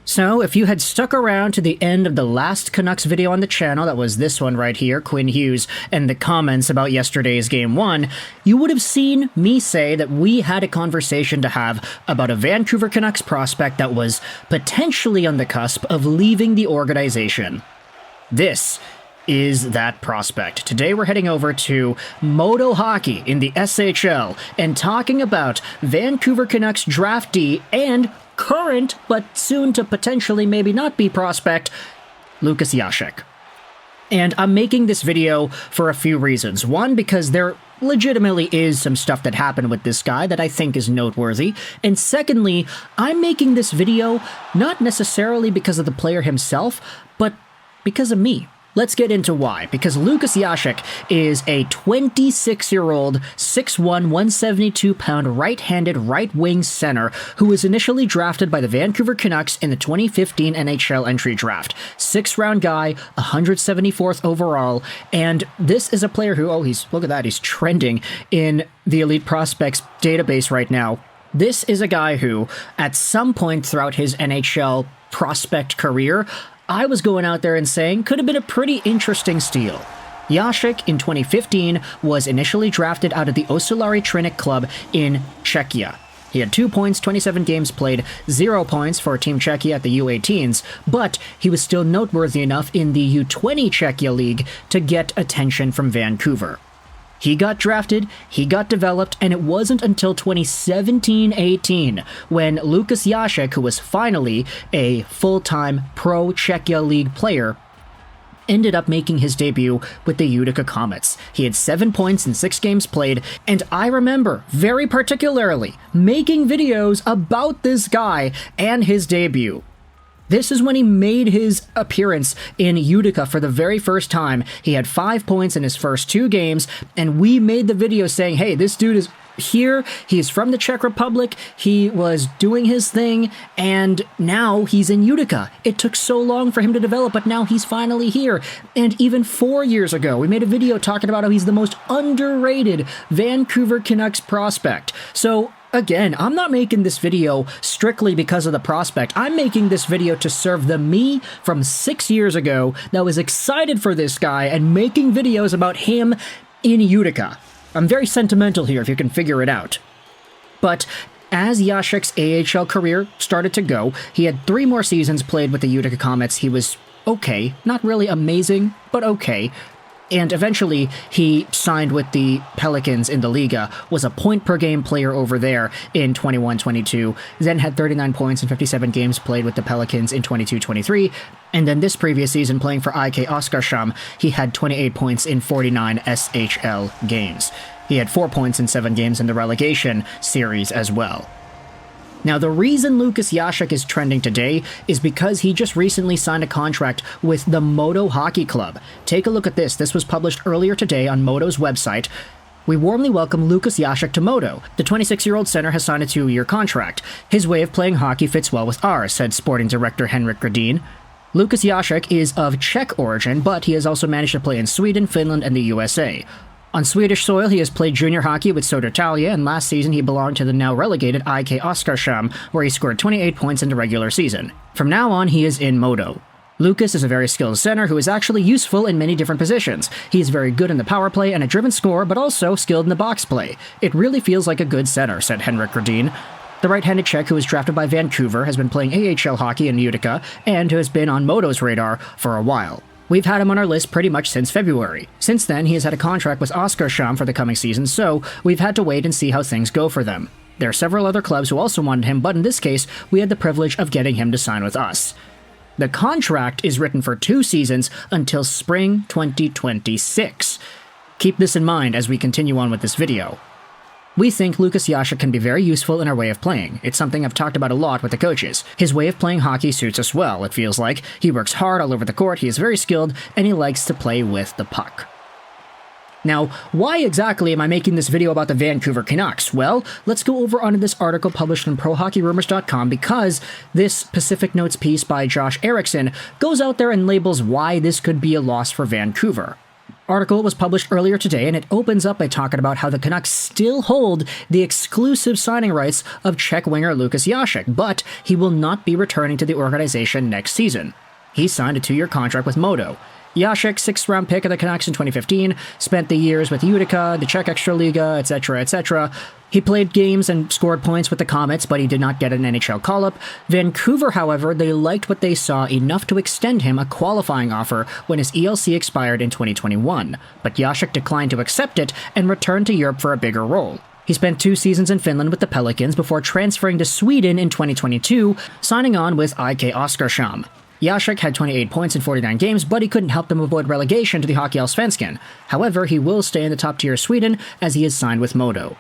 So, if you had stuck around to the end of the last Canucks video on the channel, that was this one right here, Quinn Hughes, and the comments about yesterday's Game 1, you would have seen me say that we had a conversation to have about a Vancouver Canucks prospect that was potentially on the cusp of leaving the organization. This is that prospect. Today we're heading over to Modo Hockey in the SHL and talking about Vancouver Canucks draftee and current, but soon to potentially maybe not be prospect, Lukas Jasek. And I'm making this video for a few reasons. One, because there legitimately is some stuff that happened with this guy that I think is noteworthy. And secondly, I'm making this video not necessarily because of the player himself, but because of me. Let's get into why. Because Lukas Jasek is a 26-year-old, 6'1", 172-pound right-handed right-wing center who was initially drafted by the Vancouver Canucks in the 2015 NHL Entry Draft. 6th-round guy, 174th overall, and this is a player who, look at that, he's trending in the Elite Prospects database right now. This is a guy who, at some point throughout his NHL prospect career, I was going out there and saying could have been a pretty interesting steal. Jasek in 2015 was initially drafted out of the Osulari Trinec club in Czechia. He had 2 points, 27 games played, 0 points for Team Czechia at the U18s, but he was still noteworthy enough in the U20 Czechia League to get attention from Vancouver. He got drafted, he got developed, and it wasn't until 2017-18 when Lukas Jasek, who was finally a full-time pro Czechia League player, ended up making his debut with the Utica Comets. He had 7 points in 6 games played, and I remember very particularly making videos about this guy and his debut. This is when he made his appearance in Utica for the very first time. He had 5 points in his first 2 games, and we made the video saying, hey, this dude is here, he's from the Czech Republic, he was doing his thing, and now he's in Utica. It took so long for him to develop, but now he's finally here. And even 4 years ago, we made a video talking about how he's the most underrated Vancouver Canucks prospect. So, again, I'm not making this video strictly because of the prospect. I'm making this video to serve the me from 6 years ago that was excited for this guy and making videos about him in Utica. I'm very sentimental here, if you can figure it out. But as Jasek's AHL career started to go, he had 3 more seasons played with the Utica Comets. He was okay. Not really amazing, but okay. And eventually, he signed with the Pelicans in the Liga, was a point-per-game player over there in 21-22, then had 39 points in 57 games played with the Pelicans in 22-23, and then this previous season playing for IK Oskarshamn, he had 28 points in 49 SHL games. He had 4 points in 7 games in the relegation series as well. Now, the reason Lukas Jasek is trending today is because he just recently signed a contract with the Modo Hockey Club. Take a look at this. This was published earlier today on Modo's website. We warmly welcome Lukas Jasek to Modo. The 26-year-old center has signed a 2-year contract. His way of playing hockey fits well with ours, said sporting director Henrik Gradin. Lukas Jasek is of Czech origin, but he has also managed to play in Sweden, Finland, and the USA. On Swedish soil, he has played junior hockey with Södertälje, and last season he belonged to the now relegated IK Oskarshamn, where he scored 28 points in the regular season. From now on, he is in Modo. Lukas is a very skilled center who is actually useful in many different positions. He is very good in the power play and a driven scorer, but also skilled in the box play. It really feels like a good center, said Henrik Gradin. The right-handed Czech who was drafted by Vancouver has been playing AHL hockey in Utica, and who has been on Modo's radar for a while. We've had him on our list pretty much since February. Since then, he has had a contract with Oskarshamn for the coming season, so we've had to wait and see how things go for them. There are several other clubs who also wanted him, but in this case, we had the privilege of getting him to sign with us. The contract is written for 2 seasons until spring 2026. Keep this in mind as we continue on with this video. We think Lukas Jasek can be very useful in our way of playing. It's something I've talked about a lot with the coaches. His way of playing hockey suits us well, it feels like. He works hard all over the court, he is very skilled, and he likes to play with the puck. Now, why exactly am I making this video about the Vancouver Canucks? Well, let's go over onto this article published on ProHockeyRumors.com because this Pacific Notes piece by Josh Erickson goes out there and labels why this could be a loss for Vancouver. article was published earlier today, and it opens up by talking about how the Canucks still hold the exclusive signing rights of Czech winger Lukas Jasek, but he will not be returning to the organization next season. He signed a 2-year contract with Modo. Jasek, 6th-round pick of the Canucks in 2015, spent the years with Utica, the Czech Extraliga, etc., etc. He played games and scored points with the Comets, but he did not get an NHL call-up. Vancouver, however, they liked what they saw enough to extend him a qualifying offer when his ELC expired in 2021, but Jasek declined to accept it and returned to Europe for a bigger role. He spent 2 seasons in Finland with the Pelicans before transferring to Sweden in 2022, signing on with IK Oskarshamn. Jasek had 28 points in 49 games, but he couldn't help them avoid relegation to the Hockeyallsvenskan. However, he will stay in the top tier of Sweden as he is signed with Modo.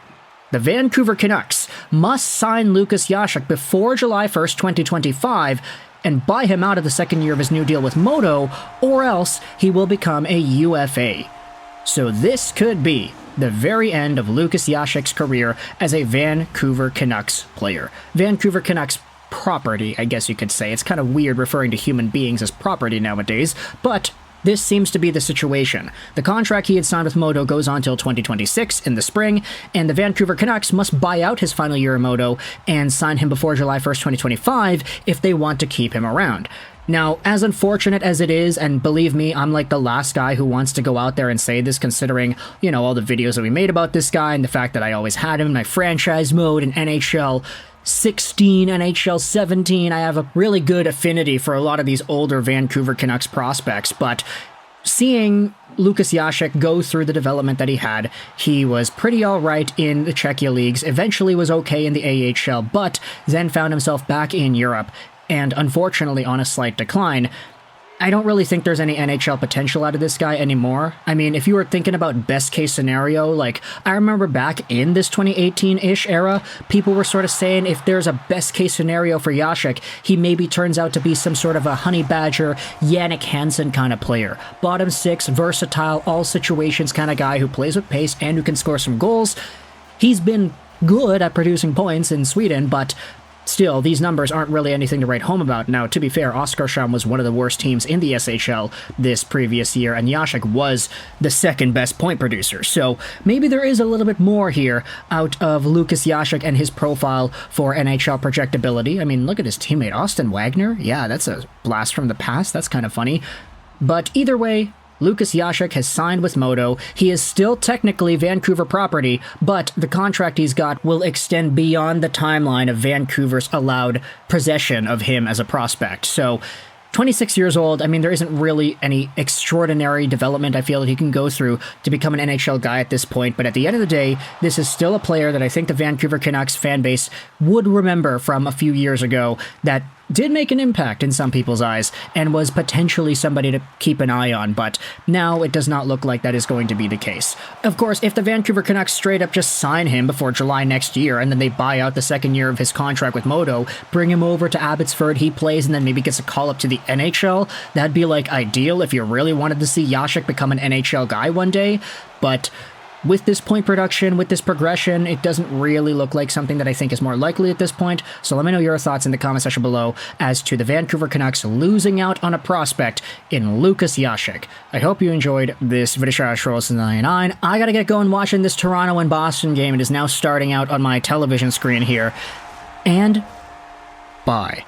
The Vancouver Canucks must sign Lukas Jasek before July 1st, 2025, and buy him out of the second year of his new deal with Modo, or else he will become a UFA. So this could be the very end of Lukas Jasek's career as a Vancouver Canucks player. Vancouver Canucks property, I guess you could say. It's kind of weird referring to human beings as property nowadays, but this seems to be the situation. The contract he had signed with Modo goes on till 2026 in the spring, and the Vancouver Canucks must buy out his final year in Modo and sign him before July 1st, 2025 if they want to keep him around. Now, as unfortunate as it is, and believe me, I'm like the last guy who wants to go out there and say this considering, all the videos that we made about this guy and the fact that I always had him in my franchise mode in NHL 16, NHL 17. I have a really good affinity for a lot of these older Vancouver Canucks prospects, but seeing Lukas Jasek go through the development that he had, he was pretty alright in the Czechia leagues, eventually was okay in the AHL, but then found himself back in Europe, and unfortunately on a slight decline. I don't really think there's any NHL potential out of this guy anymore. I mean, if you were thinking about best case scenario, like, I remember back in this 2018-ish era, people were sort of saying if there's a best case scenario for Jasek, he maybe turns out to be some sort of a Honey Badger, Jannik Hansen kind of player. Bottom 6, versatile, all situations kind of guy who plays with pace and who can score some goals. He's been good at producing points in Sweden, but still, these numbers aren't really anything to write home about. Now, to be fair, Oskarshamn was one of the worst teams in the SHL this previous year, and Jasek was the second best point producer. So maybe there is a little bit more here out of Lukas Jasek and his profile for NHL projectability. I mean, look at his teammate, Austin Wagner. Yeah, that's a blast from the past. That's kind of funny. But either way, Lukas Jasek has signed with Modo. He is still technically Vancouver property, but the contract he's got will extend beyond the timeline of Vancouver's allowed possession of him as a prospect. So 26 years old, I mean, there isn't really any extraordinary development I feel that he can go through to become an NHL guy at this point, but at the end of the day, this is still a player that I think the Vancouver Canucks fan base would remember from a few years ago that did make an impact in some people's eyes and was potentially somebody to keep an eye on, but now it does not look like that is going to be the case. Of course, if the Vancouver Canucks straight up just sign him before July next year and then they buy out the second year of his contract with Modo, bring him over to Abbotsford, he plays and then maybe gets a call up to the NHL, that'd be like ideal if you really wanted to see Jasek become an NHL guy one day, but with this point production, with this progression, it doesn't really look like something that I think is more likely at this point, so let me know your thoughts in the comment section below as to the Vancouver Canucks losing out on a prospect in Lukas Jasek. I hope you enjoyed this video. I gotta get going watching this Toronto and Boston game. It is now starting out on my television screen here, and bye.